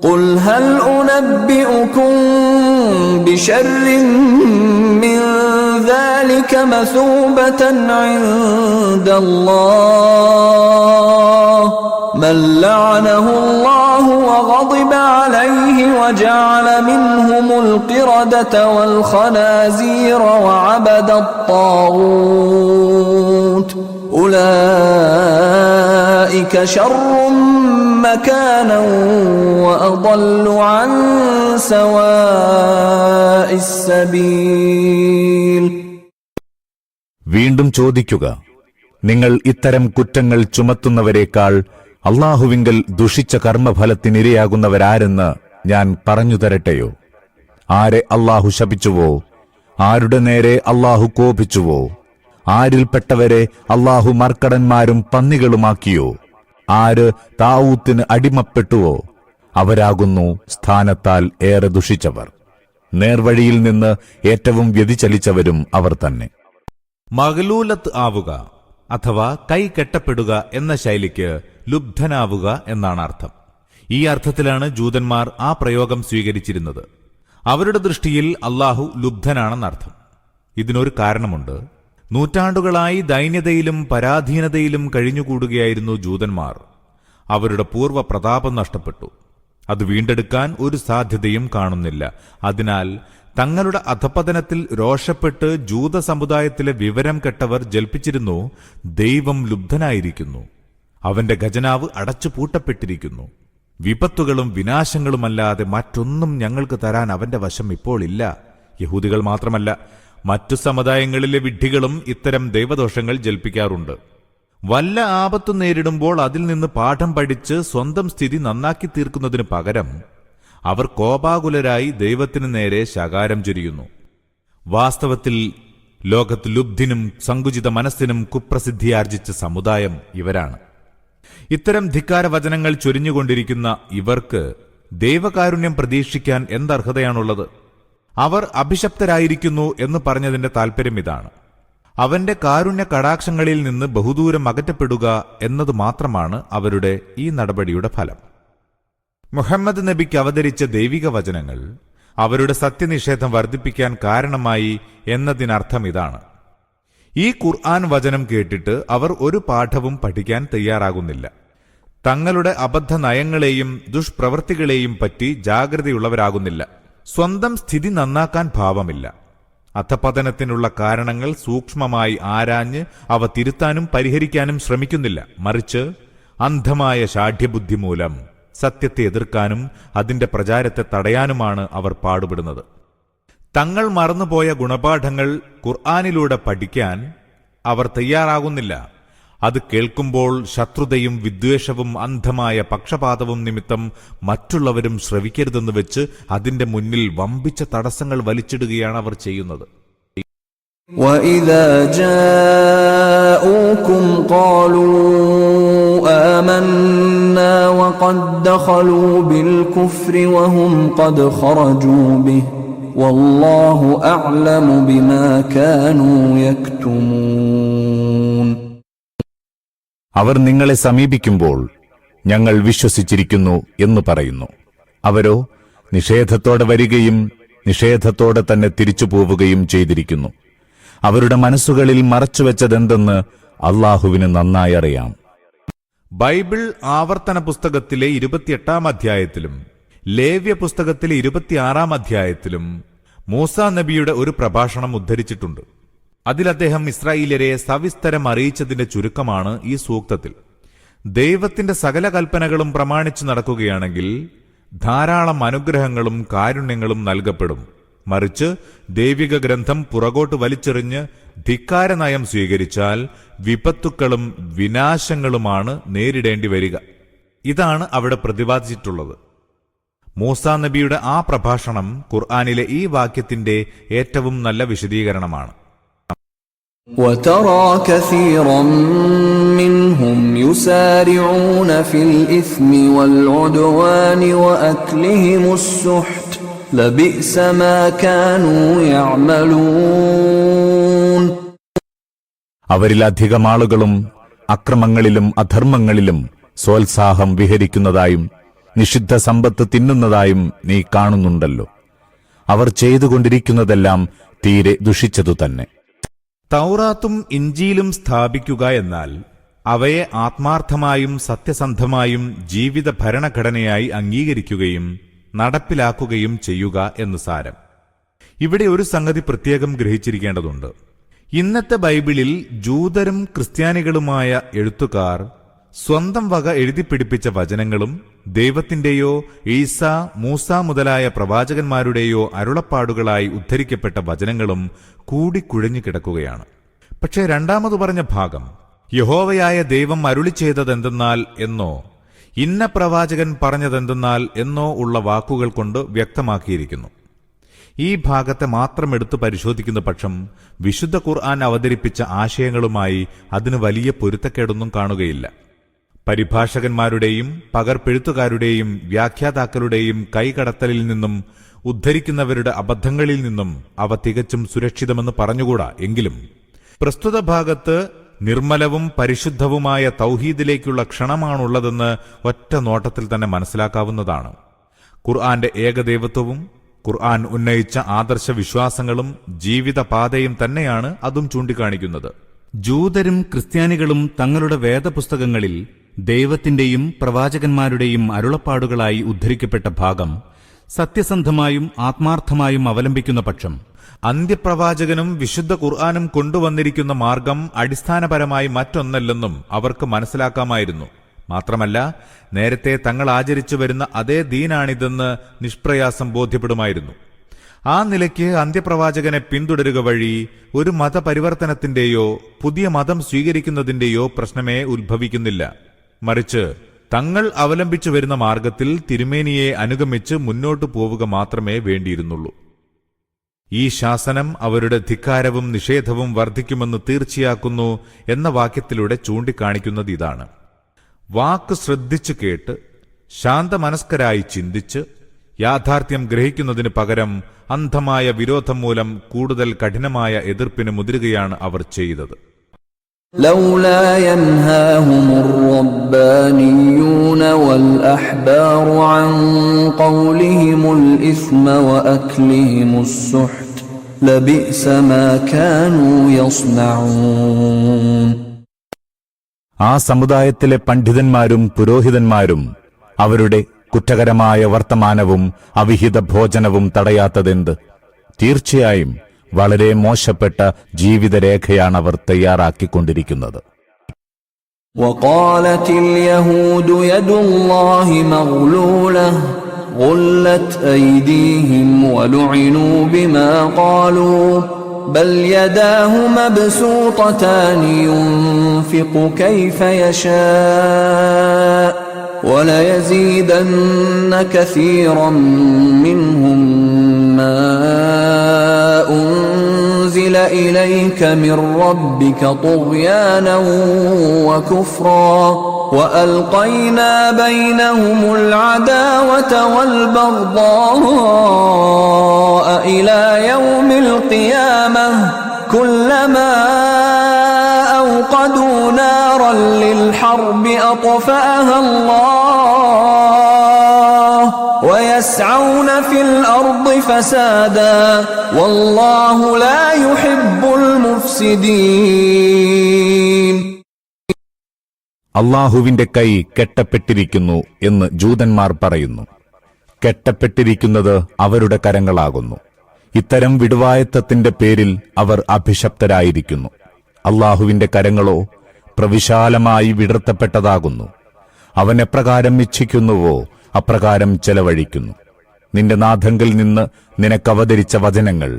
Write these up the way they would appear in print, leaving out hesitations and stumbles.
قل هل أنبئكم بشر من ذلك مثوبة عند الله من لعنه الله وغضب عليه وجعل منهم القردة والخنازير وعبد الطاغوت أولئك شر مكانا وأضل عن سواء السبيل. വീണ്ടും ചോദിക്കുക, നിങ്ങൾ ഇത്തരം കുറ്റങ്ങൾ ചുമത്തുന്നവരെക്കാൾ അള്ളാഹുവിങ്കൽ ദുഷിച്ച കർമ്മഫലത്തിനിരയാകുന്നവരാരെന്ന് ഞാൻ പറഞ്ഞു തരട്ടെയോ? ആരെ അള്ളാഹു ശപിച്ചുവോ, ആരുടെ നേരെ അള്ളാഹു കോപിച്ചുവോ, ആരിൽപ്പെട്ടവരെ അള്ളാഹു മർക്കടന്മാരും പന്നികളുമാക്കിയോ, ആര് താവൂത്തിന് അടിമപ്പെട്ടുവോ, അവരാകുന്നു സ്ഥാനത്താൽ ഏറെ ദുഷിച്ചവർ. നേർവഴിയിൽ നിന്ന് ഏറ്റവും വ്യതിചലിച്ചവരും അവർ തന്നെ. മഗ്ലൂലത്ത് ആവുക അഥവാ കൈ കെട്ടപ്പെടുക എന്ന ശൈലിക്ക് ലുബ്ധനാവുക എന്നാണ് അർത്ഥം. ഈ അർത്ഥത്തിലാണ് ജൂതന്മാർ ആ പ്രയോഗം സ്വീകരിച്ചിരുന്നത്. അവരുടെ ദൃഷ്ടിയിൽ അള്ളാഹു ലുബ്ധനാണെന്നർത്ഥം. ഇതിനൊരു കാരണമുണ്ട്. നൂറ്റാണ്ടുകളായി ദൈന്യതയിലും പരാധീനതയിലും കഴിഞ്ഞുകൂടുകയായിരുന്നു ജൂതന്മാർ. അവരുടെ പൂർവ്വ പ്രതാപം നഷ്ടപ്പെട്ടു. അത് വീണ്ടെടുക്കാൻ ഒരു സാധ്യതയും കാണുന്നില്ല. അതിനാൽ തങ്ങളുടെ അധപതനത്തിൽ രോഷപ്പെട്ട് ജൂത സമുദായത്തിലെ വിവരം കെട്ടവർ ജൽപ്പിച്ചിരുന്നു, ദൈവം ലുബ്ധനായിരിക്കുന്നു, അവന്റെ ഖജനാവ് അടച്ചുപൂട്ടപ്പെട്ടിരിക്കുന്നു, വിപത്തുകളും വിനാശങ്ങളുമല്ലാതെ മറ്റൊന്നും ഞങ്ങൾക്ക് തരാൻ അവന്റെ വശം ഇപ്പോൾ ഇല്ല. യഹൂദികൾ മാത്രമല്ല, മറ്റു സമുദായങ്ങളിലെ വിഡ്ഢികളും ഇത്തരം ദൈവദോഷങ്ങൾ ജൽപ്പിക്കാറുണ്ട്. വല്ല ആപത്തു നേരിടുമ്പോൾ അതിൽ നിന്ന് പാഠം പഠിച്ച് സ്വന്തം സ്ഥിതി നന്നാക്കി തീർക്കുന്നതിനു പകരം അവർ കോപാകുലരായി ദൈവത്തിനു നേരെ ശകാരം ചൊരിയുന്നു. വാസ്തവത്തിൽ ലോകത്ത് ലുബ്ധിനും സങ്കുചിത മനസ്സിനും കുപ്രസിദ്ധിയാർജിച്ച സമുദായം ഇവരാണ്. ഇത്തരം ധിക്കാരവചനങ്ങൾ ചൊരിഞ്ഞുകൊണ്ടിരിക്കുന്ന ഇവർക്ക് ദൈവകാരുണ്യം പ്രതീക്ഷിക്കാൻ എന്തർഹതയാണുള്ളത്? അവർ അഭിശപ്തരായിരിക്കുന്നു എന്ന് പറഞ്ഞതിന്റെ താൽപര്യം ഇതാണ്. അവന്റെ കാരുണ്യ കടാക്ഷങ്ങളിൽ നിന്ന് ബഹുദൂരം അകറ്റപ്പെടുക എന്നത് മാത്രമാണ് അവരുടെ ഈ നടപടിയുടെ ഫലം. മുഹമ്മദ് നബിക്ക് അവതരിച്ച ദൈവിക വചനങ്ങൾ അവരുടെ സത്യനിഷേധം വർദ്ധിപ്പിക്കാൻ കാരണമായി എന്നതിനർത്ഥം ഇതാണ്. ഈ ഖുർആൻ വചനം കേട്ടിട്ട് അവർ ഒരു പാഠവും പഠിക്കാൻ തയ്യാറാകുന്നില്ല. തങ്ങളുടെ അബദ്ധ നയങ്ങളെയും ദുഷ്പ്രവൃത്തികളെയും പറ്റി ജാഗ്രതയുള്ളവരാകുന്നില്ല. സ്വന്തം സ്ഥിതി നന്നാക്കാൻ ഭാവമില്ല. അധപതനത്തിനുള്ള കാരണങ്ങൾ സൂക്ഷ്മമായി ആരാഞ്ഞ് അവ തിരുത്താനും പരിഹരിക്കാനും ശ്രമിക്കുന്നില്ല. മറിച്ച് അന്ധമായ ഷാഠ്യബുദ്ധി മൂലം സത്യത്തെ എതിർക്കാനും അതിന്റെ പ്രചാരത്തെ തടയാനുമാണ് അവർ പാടുപെടുന്നത്. തങ്ങൾ മറന്നുപോയ ഗുണപാഠങ്ങൾ ഖുർആനിലൂടെ പഠിക്കാൻ അവർ തയ്യാറാകുന്നില്ല. അത് കേൾക്കുമ്പോൾ ശത്രുതയും വിദ്വേഷവും അന്ധമായ പക്ഷപാതവും നിമിത്തം മറ്റുള്ളവരും ശ്രവിക്കരുതെന്ന് വെച്ച് അതിന്റെ മുന്നിൽ വമ്പിച്ച തടസ്സങ്ങൾ വലിച്ചിടുകയാണ് അവർ ചെയ്യുന്നത്. وَإِذَا جَاءُوكُمْ قَالُوا آمَنَّا وَقَدْ دَخَلُوا بِالْكُفْرِ وَهُمْ قَدْ خَرَجُوا بِهِ وَاللَّهُ أَعْلَمُ بِمَا كَانُوا يَكْتُمُونَ. അവർ നിങ്ങളെ സമീപിക്കുമ്പോൾ ഞങ്ങൾ വിശ്വസിച്ചിരിക്കുന്നു എന്ന് പറയുന്നു. അവരോ നിഷേധത്തോടെ വരികയും നിഷേധത്തോടെ തന്നെ തിരിച്ചു പോവുകയും ചെയ്തിരിക്കുന്നു. അവരുടെ മനസ്സുകളിൽ മറച്ചുവെച്ചതെന്തെന്ന് അള്ളാഹുവിന് നന്നായി അറിയാം. ബൈബിൾ ആവർത്തന പുസ്തകത്തിലെ 28-ാം അധ്യായത്തിലും ലേവ്യ പുസ്തകത്തിലെ 26-ാം അധ്യായത്തിലും മൂസാ നബിയുടെ ഒരു പ്രഭാഷണം ഉദ്ധരിച്ചിട്ടുണ്ട്. അതിൽ അദ്ദേഹം ഇസ്രായേല്യരെ സവിസ്തരം അറിയിച്ചതിന്റെ ചുരുക്കമാണ് ഈ സൂക്തത്തിൽ. ദൈവത്തിന്റെ സകല കൽപ്പനകളും പ്രമാണിച്ചു നടക്കുകയാണെങ്കിൽ ധാരാളം അനുഗ്രഹങ്ങളും കാരുണ്യങ്ങളും നൽകപ്പെടും. മറിച്ച് ദൈവിക ഗ്രന്ഥം പുറകോട്ട് വലിച്ചെറിഞ്ഞ് ധിക്കാരനയം സ്വീകരിച്ചാൽ വിപത്തുക്കളും വിനാശങ്ങളുമാണ് നേരിടേണ്ടി വരിക. ഇതാണ് അവിടെ പ്രതിപാദിച്ചിട്ടുള്ളത്. മൂസാ നബിയുടെ ആ പ്രഭാഷണം ഖുർആനിലെ ഈ വാക്യത്തിന്റെ ഏറ്റവും നല്ല വിശദീകരണമാണ്. وَتَرَى كَثِيرًا مِّنْهُمْ يُسَارِعُونَ فِي الْإِثْمِ وَالْعُدْوَانِ وَأَكْلِهِمُ السُّحْتَ لَبِئْسَ مَا كَانُوا يَعْمَلُونَ. അവരിലധികം ആളുകളും അക്രമങ്ങളിലും അധർമ്മങ്ങളിലും സ്വോത്സാഹം വിഹരിക്കുന്നതായും നിഷിദ്ധ സമ്പത്ത് തിന്നുന്നതായും നീ കാണുന്നുണ്ടല്ലോ. അവർ ചെയ്തുകൊണ്ടിരിക്കുന്നതെല്ലാം തീരെ ദുഷിച്ചതു തന്നെ. തൗറാത്തും ഇഞ്ചീലും സ്ഥാപിക്കുക എന്നാൽ അവയെ ആത്മാർത്ഥമായും സത്യസന്ധമായും ജീവിത ഭരണഘടനയായി അംഗീകരിക്കുകയും നടപ്പിലാക്കുകയും ചെയ്യുക എന്ന് സാരം. ഇവിടെ ഒരു സംഗതി പ്രത്യേകം ഗ്രഹിച്ചിരിക്കേണ്ടതുണ്ട്. ഇന്നത്തെ ബൈബിളിൽ ജൂതരും ക്രിസ്ത്യാനികളുമായ എഴുത്തുകാർ സ്വന്തം വക എഴുതിപ്പിടിപ്പിച്ച വചനങ്ങളും ദൈവത്തിന്റെയോ ഈസ, മൂസ മുതലായ പ്രവാചകന്മാരുടെയോ അരുളപ്പാടുകളായി ഉദ്ധരിക്കപ്പെട്ട വചനങ്ങളും കൂടിക്കുഴഞ്ഞു കിടക്കുകയാണ്. പക്ഷേ രണ്ടാമത് പറഞ്ഞ ഭാഗം യഹോവയായ ദൈവം അരുളി ചെയ്തതെന്തെന്നാൽ എന്നോ ഇന്ന പ്രവാചകൻ പറഞ്ഞതെന്തെന്നാൽ എന്നോ ഉള്ള വാക്കുകൾ കൊണ്ട് വ്യക്തമാക്കിയിരിക്കുന്നു. ഈ ഭാഗത്തെ മാത്രം എടുത്തു പരിശോധിക്കുന്ന പക്ഷം വിശുദ്ധ ഖുർആൻ അവതരിപ്പിച്ച ആശയങ്ങളുമായി അതിന് വലിയ പൊരുത്തക്കേടൊന്നും കാണുകയില്ല. പരിഭാഷകന്മാരുടെയും പകർപ്പെഴുത്തുകാരുടെയും വ്യാഖ്യാതാക്കളുടെയും കൈകടത്തലിൽ നിന്നും ഉദ്ധരിക്കുന്നവരുടെ അബദ്ധങ്ങളിൽ നിന്നും അവ തികച്ചും സുരക്ഷിതമെന്ന് പറഞ്ഞുകൂടാ. എങ്കിലും പ്രസ്തുത ഭാഗത്ത് നിർമ്മലവും പരിശുദ്ധവുമായ തൗഹീദിലേക്കുള്ള ക്ഷണമാണുള്ളതെന്ന് ഒറ്റ നോട്ടത്തിൽ തന്നെ മനസ്സിലാക്കാവുന്നതാണ്. ഖുർആന്റെ ഏകദൈവത്വവും ഖുർആൻ ഉന്നയിച്ച ആദർശ വിശ്വാസങ്ങളും ജീവിതപാതയും തന്നെയാണ് അതും ചൂണ്ടിക്കാണിക്കുന്നത്. ജൂതരും ക്രിസ്ത്യാനികളും തങ്ങളുടെ വേദപുസ്തകങ്ങളിൽ ദൈവത്തിന്റെയും പ്രവാചകന്മാരുടെയും അരുളപ്പാടുകളായി ഉദ്ധരിക്കപ്പെട്ട ഭാഗം സത്യസന്ധമായും ആത്മാർത്ഥമായും അവലംബിക്കുന്ന പക്ഷം അന്ത്യപ്രവാചകനും വിശുദ്ധ ഖുർആനും കൊണ്ടുവന്നിരിക്കുന്ന മാർഗം അടിസ്ഥാനപരമായി മറ്റൊന്നല്ലെന്നും അവർക്ക് മനസ്സിലാക്കാമായിരുന്നു. മാത്രമല്ല, നേരത്തെ തങ്ങൾ ആചരിച്ചു വരുന്ന അതേ ദീനാണിതെന്ന് നിഷ്പ്രയാസം ബോധ്യപ്പെടുമായിരുന്നു. ആ നിലയ്ക്ക് അന്ത്യപ്രവാചകനെ പിന്തുടരുക വഴി ഒരു മതപരിവർത്തനത്തിന്റെയോ പുതിയ മതം സ്വീകരിക്കുന്നതിന്റെയോ പ്രശ്നമേ ഉത്ഭവിക്കുന്നില്ല. മറിച്ച് തങ്ങൾ അവലംബിച്ചു വരുന്ന മാർഗത്തിൽ തിരുമേനിയെ അനുഗമിച്ച് മുന്നോട്ടു പോവുക മാത്രമേ വേണ്ടിയിരുന്നുള്ളൂ. ഈ ശാസനം അവരുടെ ധിക്കാരവും നിഷേധവും വർദ്ധിക്കുമെന്ന് തീർച്ചയാക്കുന്നു എന്ന വാക്യത്തിലൂടെ ചൂണ്ടിക്കാണിക്കുന്നത് ഇതാണ്. വാക്ക് ശ്രദ്ധിച്ചു കേട്ട് ശാന്തമനസ്കരായി ചിന്തിച്ച് യാഥാർത്ഥ്യം ഗ്രഹിക്കുന്നതിന് പകരം അന്ധമായ വിരോധം മൂലം കൂടുതൽ കഠിനമായ എതിർപ്പിന് മുതിരുകയാണ് അവർ ചെയ്തത്. لولا ينهاهم الربانيون والأحبار عن قولهم الإثم وأكلهم السحت لبئس ما كانوا يصنعون. ആ സമുദായത്തിലെ പണ്ഡിതന്മാരും പുരോഹിതന്മാരും അവരുടെ കുറ്റകരമായ വർത്തമാനവും അവിഹിത ഭോജനവും തടയാത്തതെന്ത്? തീർച്ചയായും വളരെ മോശപ്പെട്ട ജീവിതരേഖയാണ് അവർ തയ്യാറാക്കിക്കൊണ്ടിരിക്കുന്നത്. وقالت اليهود يد الله مغلولة غلت أيديهم ولعنوا بما قالوا بل يداه مبسوطتان ينفق كيف يشاء وليزيدن كثيرا منهم ما أنزل إليك من ربك طغيانا وكفرا وألقينا بينهم العداوة والبغضاء إلى يوم القيامة كلما أوقدوا نارا للحرب أطفأها الله ويسعون في الأرض فسادا والله لا يحب المفسدين. അള്ളാഹുവിന്റെ കൈ കെട്ടപ്പെട്ടിരിക്കുന്നു എന്ന് ജൂതന്മാർ പറയുന്നു. കെട്ടപ്പെട്ടിരിക്കുന്നത് അവരുടെ കരങ്ങളാകുന്നു. ഇത്തരം വിടുവായത്തത്തിന്റെ പേരിൽ അവർ അഭിശപ്തരായിരിക്കുന്നു. അള്ളാഹുവിന്റെ കരങ്ങളോ പ്രവിശാലമായി വിടർത്തപ്പെട്ടതാകുന്നു. അവൻ എപ്രകാരം ഇച്ഛിക്കുന്നുവോ അപ്രകാരം ചെലവഴിക്കുന്നു. നിന്റെ നാഥങ്കിൽ നിന്ന് നിനക്കവതരിച്ച വചനങ്ങൾ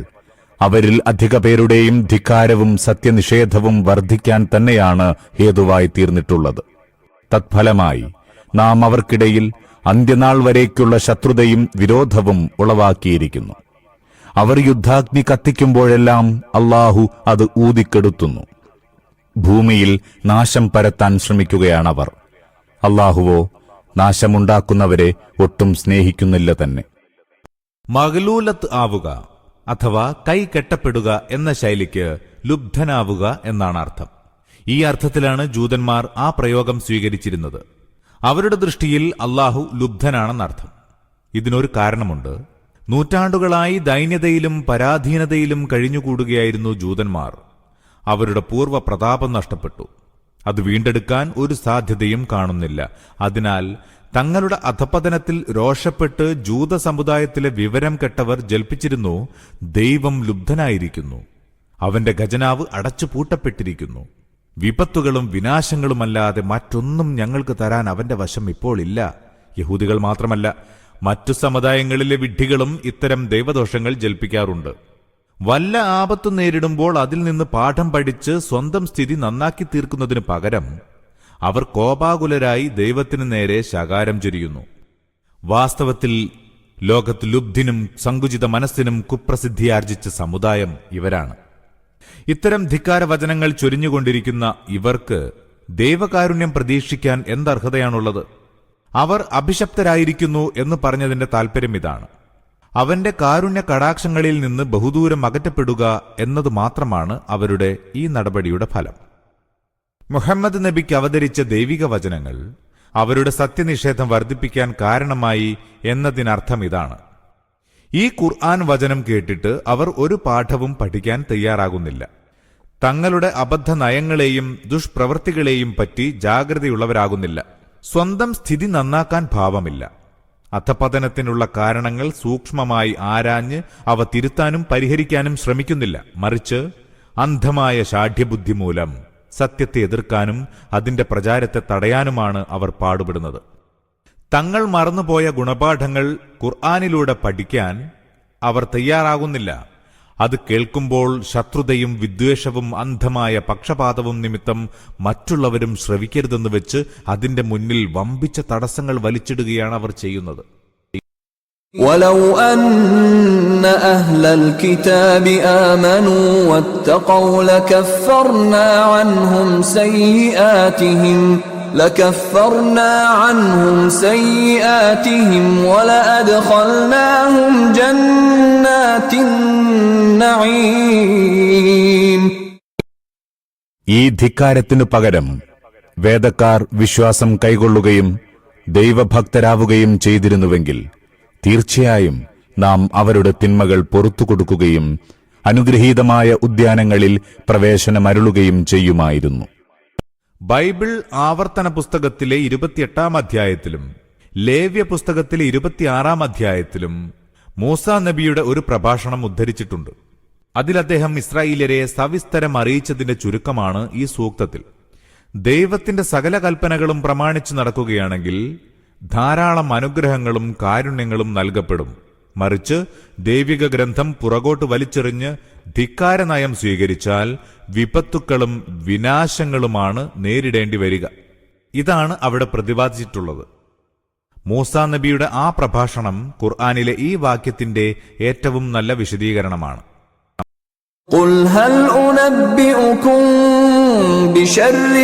അവരിൽ അധിക പേരുടെയും ധിക്കാരവും സത്യനിഷേധവും വർദ്ധിക്കാൻ തന്നെയാണ് ഹേതുവായി തീർന്നിട്ടുള്ളത്. തത്ഫലമായി നാം അവർക്കിടയിൽ അന്ത്യനാൾ വരേക്കുള്ള ശത്രുതയും വിരോധവും ഉളവാക്കിയിരിക്കുന്നു. അവർ യുദ്ധാഗ്നി കത്തിക്കുമ്പോഴെല്ലാം അള്ളാഹു അത് ഊതിക്കെടുത്തുന്നു. ഭൂമിയിൽ നാശം പരത്താൻ ശ്രമിക്കുകയാണവർ. അള്ളാഹുവോ നാശമുണ്ടാക്കുന്നവരെ ഒട്ടും സ്നേഹിക്കുന്നില്ല തന്നെ. മഗ്ലൂലത്ത് ആവുക അഥവാ കൈ കെട്ടപ്പെടുക എന്ന ശൈലിക്ക് ലുബ്ധനാവുക എന്നാണ് അർത്ഥം. ഈ അർത്ഥത്തിലാണ് ജൂതന്മാർ ആ പ്രയോഗം സ്വീകരിച്ചിരുന്നത്. അവരുടെ ദൃഷ്ടിയിൽ അള്ളാഹു ലുബ്ധനാണെന്നർത്ഥം. ഇതിനൊരു കാരണമുണ്ട്. നൂറ്റാണ്ടുകളായി ദൈന്യതയിലും പരാധീനതയിലും കഴിഞ്ഞുകൂടുകയായിരുന്നു ജൂതന്മാർ. അവരുടെ പൂർവ്വ പ്രതാപം നഷ്ടപ്പെട്ടു. അത് വീണ്ടെടുക്കാൻ ഒരു സാധ്യതയും കാണുന്നില്ല. അതിനാൽ തങ്ങളുടെ അധപതനത്തിൽ രോഷപ്പെട്ട് ജൂത സമുദായത്തിലെ വിവരം കെട്ടവർ ജൽപ്പിച്ചിരുന്നു, ദൈവം ലുബ്ധനായിരിക്കുന്നു, അവന്റെ ഖജനാവ് അടച്ചു പൂട്ടപ്പെട്ടിരിക്കുന്നു, വിപത്തുകളും വിനാശങ്ങളുമല്ലാതെ മറ്റൊന്നും ഞങ്ങൾക്ക് തരാൻ അവന്റെ വശം ഇപ്പോൾ ഇല്ല. യഹൂദികൾ മാത്രമല്ല, മറ്റു സമുദായങ്ങളിലെ വിഡ്ഢികളും ഇത്തരം ദൈവദോഷങ്ങൾ ജൽപ്പിക്കാറുണ്ട്. വല്ല ആപത്തു നേരിടുമ്പോൾ അതിൽ നിന്ന് പാഠം പഠിച്ച് സ്വന്തം സ്ഥിതി നന്നാക്കി തീർക്കുന്നതിന് പകരം അവർ കോപാകുലരായി ദൈവത്തിനു നേരെ ശകാരം ചൊരിയുന്നു. വാസ്തവത്തിൽ ലോകത്ത് ലുബ്ധിനും സങ്കുചിത മനസ്സിനും കുപ്രസിദ്ധിയാർജിച്ച സമുദായം ഇവരാണ്. ഇത്തരം ധിക്കാരവചനങ്ങൾ ചൊരിഞ്ഞുകൊണ്ടിരിക്കുന്ന ഇവർക്ക് ദൈവകാരുണ്യം പ്രതീക്ഷിക്കാൻ എന്തർഹതയാണുള്ളത്? അവർ അഭിശപ്തരായിരിക്കുന്നു എന്ന് പറഞ്ഞതിന്റെ താൽപര്യം ഇതാണ്. അവന്റെ കാരുണ്യ കടാക്ഷങ്ങളിൽ നിന്ന് ബഹുദൂരം അകറ്റപ്പെടുക എന്നത് മാത്രമാണ് അവരുടെ ഈ നടപടിയുടെ ഫലം. മുഹമ്മദ് നബിക്ക് അവതരിച്ച ദൈവിക വചനങ്ങൾ അവരുടെ സത്യനിഷേധം വർദ്ധിപ്പിക്കാൻ കാരണമായി എന്നതിനർത്ഥം ഇതാണ്. ഈ ഖുർആൻ വചനം കേട്ടിട്ട് അവർ ഒരു പാഠവും പഠിക്കാൻ തയ്യാറാകുന്നില്ല. തങ്ങളുടെ അബദ്ധ നയങ്ങളെയും ദുഷ്പ്രവൃത്തികളെയും പറ്റി ജാഗ്രതയുള്ളവരാകുന്നില്ല. സ്വന്തം സ്ഥിതി നന്നാക്കാൻ ഭാവമില്ല. അധപതനത്തിനുള്ള കാരണങ്ങൾ സൂക്ഷ്മമായി ആരാഞ്ഞ് അവ തിരുത്താനും പരിഹരിക്കാനും ശ്രമിക്കുന്നില്ല. മറിച്ച് അന്ധമായ ഷാഢ്യബുദ്ധി മൂലം സത്യത്തെ എതിർക്കാനും അതിന്റെ പ്രചാരത്തെ തടയാനുമാണ് അവർ പാടുപെടുന്നത്. തങ്ങൾ മറന്നുപോയ ഗുണപാഠങ്ങൾ ഖുർആനിലൂടെ പഠിക്കാൻ അവർ തയ്യാറാകുന്നില്ല. അത് കേൾക്കുമ്പോൾ ശത്രുതയും വിദ്വേഷവും അന്ധമായ പക്ഷപാതവും നിമിത്തം മറ്റുള്ളവരും ശ്രവിക്കരുതെന്ന് വെച്ച് അതിന്റെ മുന്നിൽ വമ്പിച്ച തടസ്സങ്ങൾ വലിച്ചിടുകയാണ് അവർ ചെയ്യുന്നത്. ولو أن أهل الكتاب آمنوا واتقوا لكفرنا عنهم سيئاتهم ولأدخلناهم جنات النعيم. ഈ ധിക്കാരത്തിനു പകരം വേദക്കാർ വിശ്വാസം കൈക്കൊള്ളുകയും ദൈവഭക്തരാവുകയും ചെയ്തിരുന്നുവെങ്കിൽ തീർച്ചയായും നാം അവരുടെ തിന്മകൾ പൊറുത്തുകൊടുക്കുകയും അനുഗ്രഹീതമായ ഉദ്യാനങ്ങളിൽ പ്രവേശനമരുളുകയും ചെയ്യുമായിരുന്നു. ബൈബിൾ ആവർത്തന പുസ്തകത്തിലെ 28-ാം അധ്യായത്തിലും ലേവ്യ പുസ്തകത്തിലെ 26-ാം അധ്യായത്തിലും മൂസാ നബിയുടെ ഒരു പ്രഭാഷണം ഉദ്ധരിച്ചിട്ടുണ്ട്. അതിൽ അദ്ദേഹം ഇസ്രായേല്യരെ സവിസ്തരം അറിയിച്ചതിന്റെ ചുരുക്കമാണ് ഈ സൂക്തത്തിൽ. ദൈവത്തിന്റെ സകല കൽപ്പനകളും പ്രമാണിച്ചു നടക്കുകയാണെങ്കിൽ ധാരാളം അനുഗ്രഹങ്ങളും കാരുണ്യങ്ങളും നൽകപ്പെടും. മറിച്ച് ദൈവിക ഗ്രന്ഥം പുറകോട്ട് വലിച്ചെറിഞ്ഞ് ധിക്കാരനയം സ്വീകരിച്ചാൽ വിപത്തുക്കളും വിനാശങ്ങളുമാണ് നേരിടേണ്ടി വരിക. ഇതാണ് അവിടെ പ്രതിപാദിച്ചിട്ടുള്ളത്. മൂസാ നബിയുടെ ആ പ്രഭാഷണം ഖുർആനിലെ ഈ വാക്യത്തിന്റെ ഏറ്റവും നല്ല വിശദീകരണമാണ്. قُلْ هَلْ أُنَبِّئُكُم بِشَرٍّ